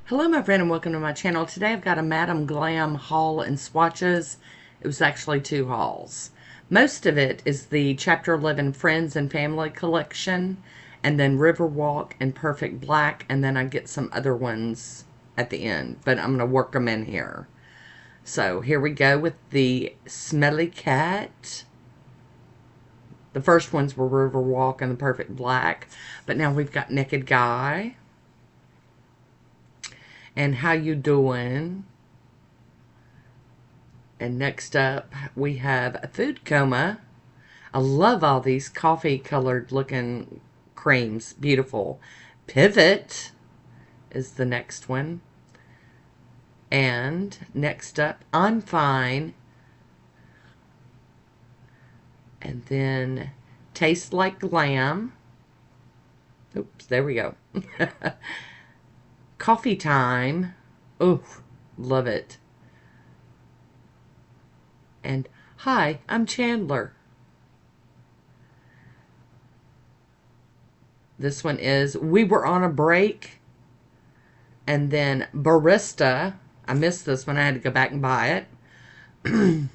Hello my friend and welcome to my channel. Today I've got a Madam Glam haul and swatches. It was actually two hauls. Most of it is the Chapter 11 Friends and Family collection, and then Riverwalk and Perfect Black, and then I get some other ones at the end, but I'm going to work them in here. So here we go with the Smelly Cat. The first ones were Riverwalk and the Perfect Black, but now we've got Naked Guy. And How You Doing? And next up, we have a Food Coma. I love all these coffee colored looking creams. Beautiful. Pivot is the next one. And next up, I'm Fine. And then Taste Like Glam. Oops, there we go. Coffee Time. Oh, love it. And Hi, I'm Chandler. This one is We Were on a Break. And then Barista. I missed this one. I had to go back and buy it. And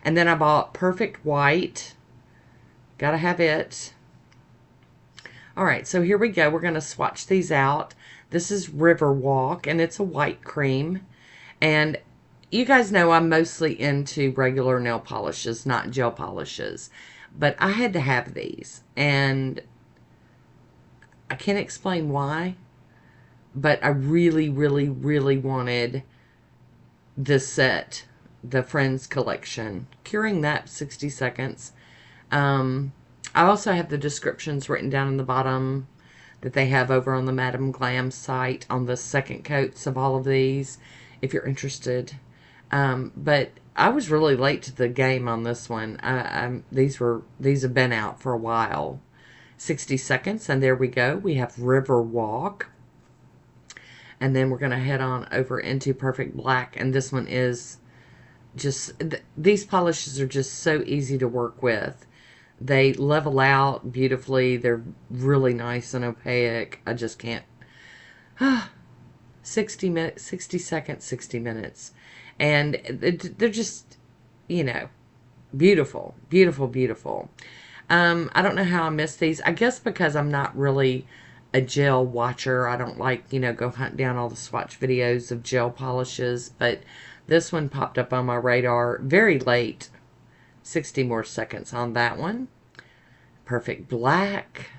then I bought Perfect White. Gotta have it. Alright, so here we go. We're going to swatch these out. This is Riverwalk, and it's a white cream. And you guys know I'm mostly into regular nail polishes, not gel polishes. But I had to have these. And I can't explain why. But I really, really, really wanted this set. The Friends collection. Curing that 60 seconds. I also have the descriptions written down in the bottom that they have over on the Madam Glam site on the second coats of all of these, if you're interested. But I was really late to the game on this one. These have been out for a while. 60 seconds, and there we go. We have Riverwalk. And then we're going to head on over into Perfect Black, and this one is just, these polishes are just so easy to work with. They level out beautifully. They're really nice and opaque. I just can't. 60 minutes, 60 seconds, 60 minutes. And they're just, you know, beautiful, beautiful, beautiful. I don't know how I missed these. I guess because I'm not really a gel watcher. I don't like, go hunt down all the swatch videos of gel polishes. But this one popped up on my radar very late. 60 more seconds on that one. Perfect Black.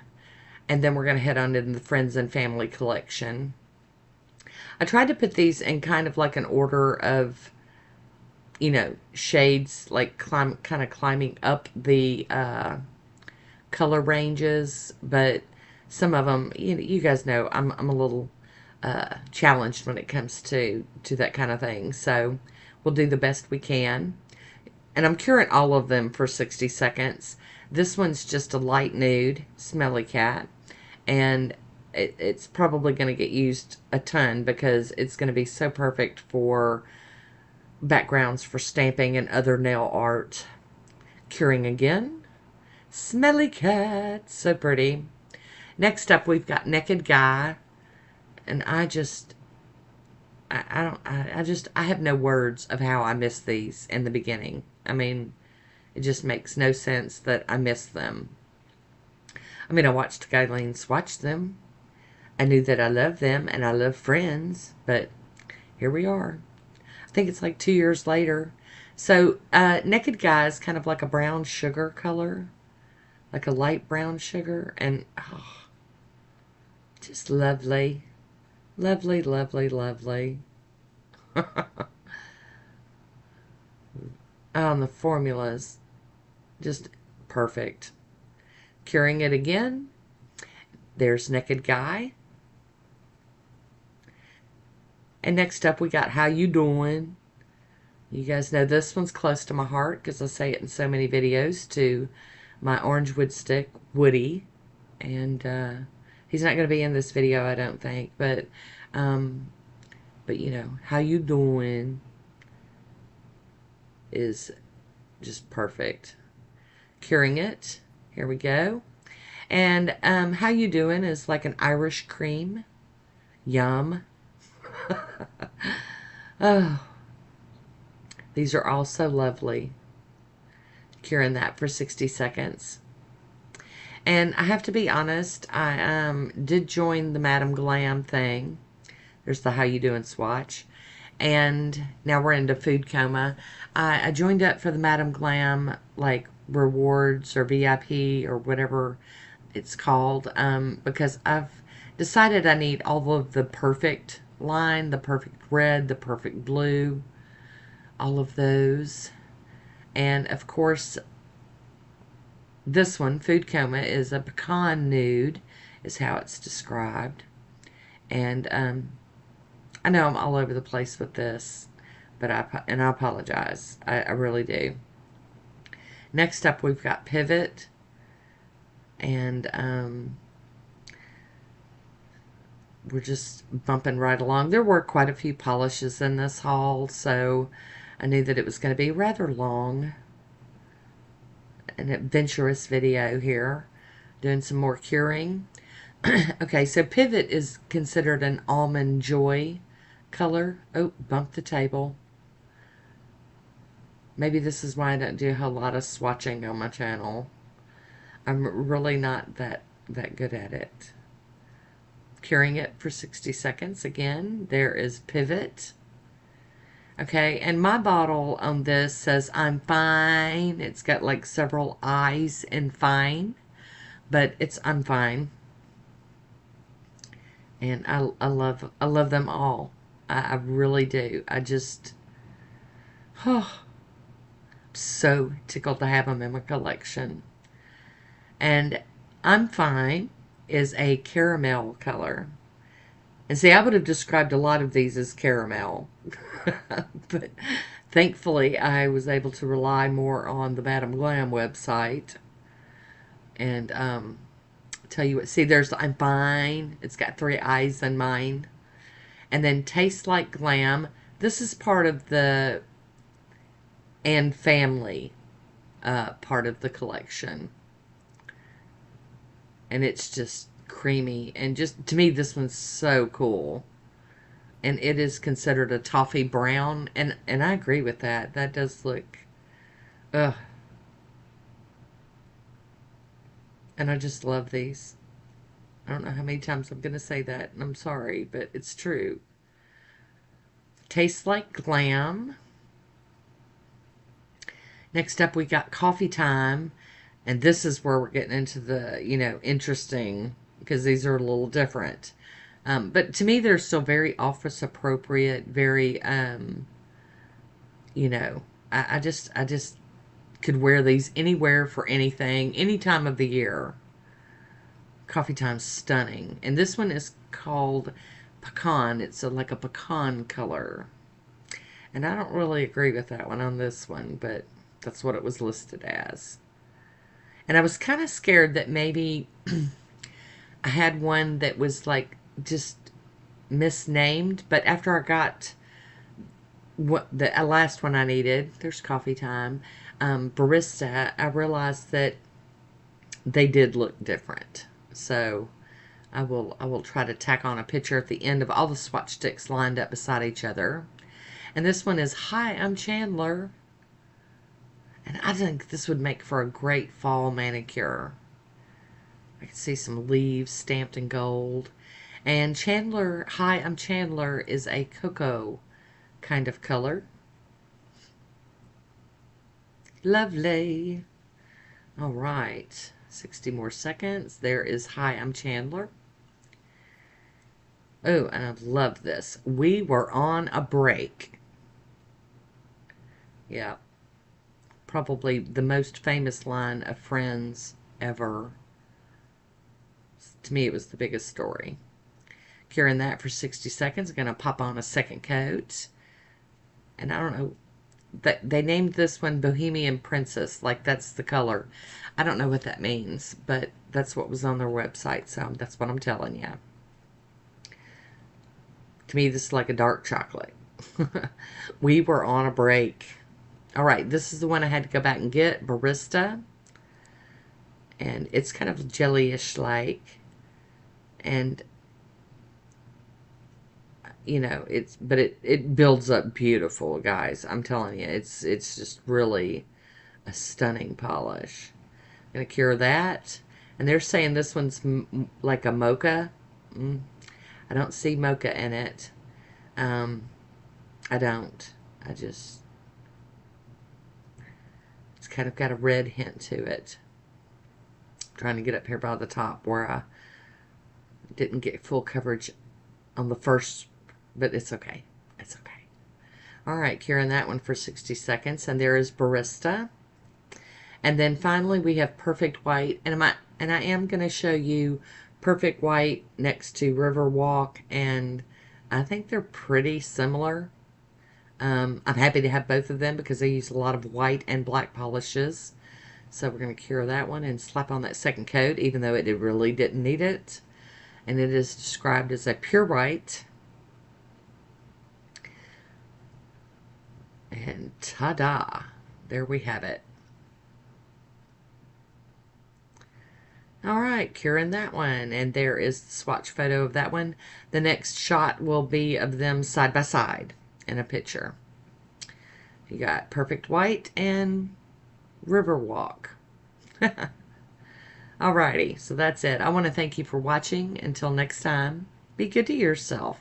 And then we're going to head on into the Friends and Family collection. I tried to put these in kind of like an order of, shades, like kind of climbing up the color ranges. But some of them, you guys know, I'm a little challenged when it comes to that kind of thing. So we'll do the best we can. And I'm curing all of them for 60 seconds. This one's just a light nude, Smelly Cat. And it's probably going to get used a ton because it's going to be so perfect for backgrounds for stamping and other nail art. Curing again. Smelly Cat. So pretty. Next up, we've got Naked Guy. And I have no words of how I missed these in the beginning. I mean, it just makes no sense that I missed them. I mean, I watched Guyleen swatch them. I knew that I loved them, and I love Friends, but here we are. I think it's like 2 years later. So, Naked Guy is kind of like a brown sugar color. Like a light brown sugar, and, oh, just lovely. Lovely, lovely, lovely. And the formula's just perfect. Curing it again. There's Naked Guy. And next up we got How You Doing? You guys know this one's close to my heart because I say it in so many videos to my orange wood stick, Woody. And he's not going to be in this video, I don't think. But How You Doing is just perfect. Curing it. Here we go. And How You Doing is like an Irish cream. Yum. Oh, these are all so lovely. Curing that for 60 seconds. And I have to be honest, I did join the Madam Glam thing. There's the How You Doing swatch. And now we're into food coma. I joined up for the Madam Glam, like, rewards or VIP or whatever it's called, because I've decided I need all of the perfect line, the perfect red, the perfect blue, all of those. And of course, this one, Food Coma, is a pecan nude, is how it's described. And I know I'm all over the place with this, but I apologize. I really do. Next up, we've got Pivot, and we're just bumping right along. There were quite a few polishes in this haul, so I knew that it was going to be rather long. An adventurous video here, doing some more curing. Okay, so Pivot is considered an Almond Joy color. Oh, bumped the table. Maybe this is why I don't do a whole lot of swatching on my channel. I'm really not that good at it. Curing it for 60 seconds again. There is Pivot. Okay, and my bottle on this says I'm fine. It's got like several I's in fine, but it's I'm fine. And I love them all. I really do. I just, oh, I'm so tickled to have them in my collection. And I'm fine is a caramel color. And see, I would have described a lot of these as caramel. But thankfully, I was able to rely more on the Madam Glam website. And tell you what, see, there's I'm fine. It's got 3 I's in mine. And then Taste Like Glam. This is part of the and family part of the collection. And it's just creamy. And just, to me, this one's so cool. And it is considered a toffee brown. And I agree with that. That does look... Ugh. And I just love these. I don't know how many times I'm going to say that. And I'm sorry, but it's true. Tastes Like Glam. Next up, we got Coffee Time. And this is where we're getting into the, you know, interesting, because these are a little different. But to me, they're still very office appropriate, very, you know, I just could wear these anywhere for anything, any time of the year. Coffee Time's stunning. And this one is called Pecan. It's like a pecan color. And I don't really agree with that one on this one, but that's what it was listed as. And I was kind of scared that maybe I had one that was like just misnamed, but after I got what the last one I needed, there's Coffee Time, Barista, I realized that they did look different. So I will try to tack on a picture at the end of all the swatch sticks lined up beside each other. And this one is Hi, I'm Chandler. And I think this would make for a great fall manicure. I can see some leaves stamped in gold. And Chandler, Hi, I'm Chandler is a cocoa kind of color. Lovely. All right. 60 more seconds. There is Hi, I'm Chandler. Oh, and I love this. We were on a break. Yeah. Probably the most famous line of Friends ever. To me, it was the biggest story. Curing that for 60 seconds. I'm going to pop on a second coat. And I don't know. They named this one Bohemian Princess. Like, that's the color. I don't know what that means. But that's what was on their website. So that's what I'm telling you. To me, this is like a dark chocolate. We were on a break. All right, this is the one I had to go back and get, Barista. And it's kind of jellyish like. And you know, but it builds up beautiful, guys. I'm telling you, it's just really a stunning polish. I'm gonna cure that, and they're saying this one's like a mocha. I don't see mocha in it. I don't. I just, it's kind of got a red hint to it. I'm trying to get up here by the top where I didn't get full coverage on the first, but it's okay. It's okay. All right, curing that one for 60 seconds, and there is Barista. And then finally we have Perfect White, and I am going to show you Perfect White next to Riverwalk, and I think they're pretty similar. I'm happy to have both of them because I use a lot of white and black polishes. So we're going to cure that one and slap on that second coat, even though it really didn't need it. And it is described as a pure white. And ta-da! There we have it. All right, curing that one. And there is the swatch photo of that one. The next shot will be of them side by side in a picture. You got Perfect White and Riverwalk. Alrighty, so that's it. I want to thank you for watching. Until next time, be good to yourself.